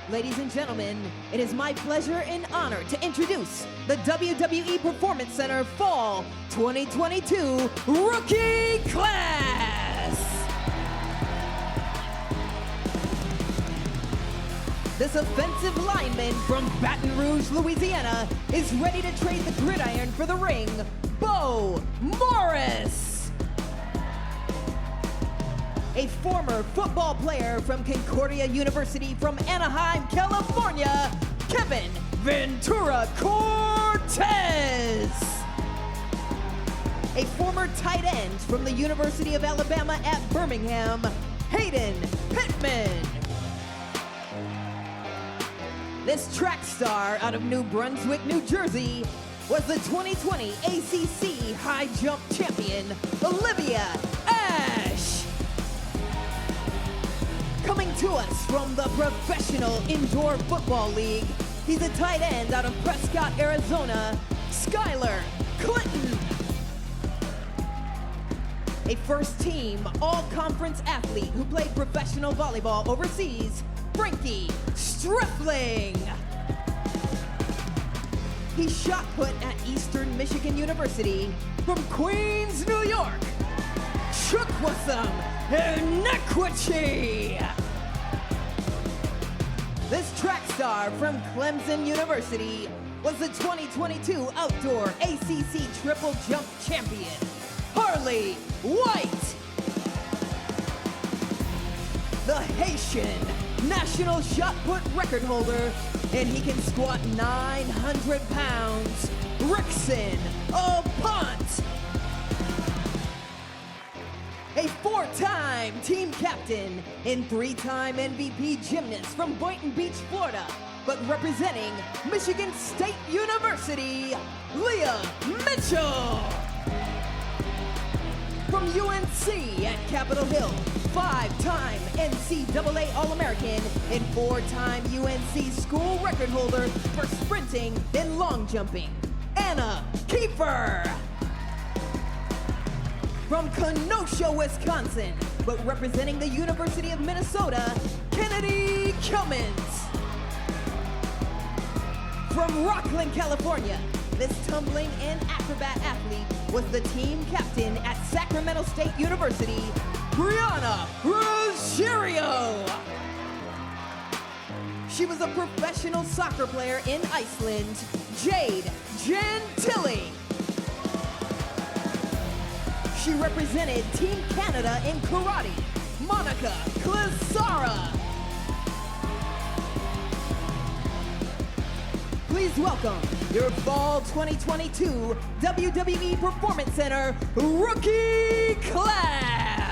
Ladies and gentlemen, it is my pleasure and honor to introduce the WWE Performance Center Fall 2022 Rookie Class! This offensive lineman from Baton Rouge, Louisiana is ready to trade the gridiron for the ring, Bo Morris! A former football player from Concordia University from Anaheim, California, Kevin Ventura-Cortes. A former tight end from the University of Alabama at Birmingham, Hayden Pittman. This track star out of New Brunswick, New Jersey, was the 2020 ACC High Jump Champion, Olivia Ash. Coming to us from the Professional Indoor Football League, he's a tight end out of Prescott, Arizona, Skylar Clinton. A first-team all-conference athlete who played professional volleyball overseas, Frankie Stripling. He shot put at Eastern Michigan University from Queens, New York. Chukwuemeka Inequity. This track star from Clemson University was the 2022 Outdoor ACC Triple Jump Champion, Harley White. The Haitian national shot put record holder, and he can squat 900 pounds, Rickson Apont. A four-time team captain and three-time MVP gymnast from Boynton Beach, Florida, but representing Michigan State University, Leah Mitchell. From UNC at Capitol Hill, five-time NCAA All-American and four-time UNC school record holder for sprinting and long jumping, Anna Kiefer. From Kenosha, Wisconsin, but representing the University of Minnesota, Kennedy Cummins. From Rockland, California, this tumbling and acrobat athlete was the team captain at Sacramento State University, Brianna Ruggiero. She was a professional soccer player in Iceland, Jade Gentili. She represented Team Canada in karate, Monica Clisara. Please welcome your Fall 2022 WWE Performance Center Rookie Class.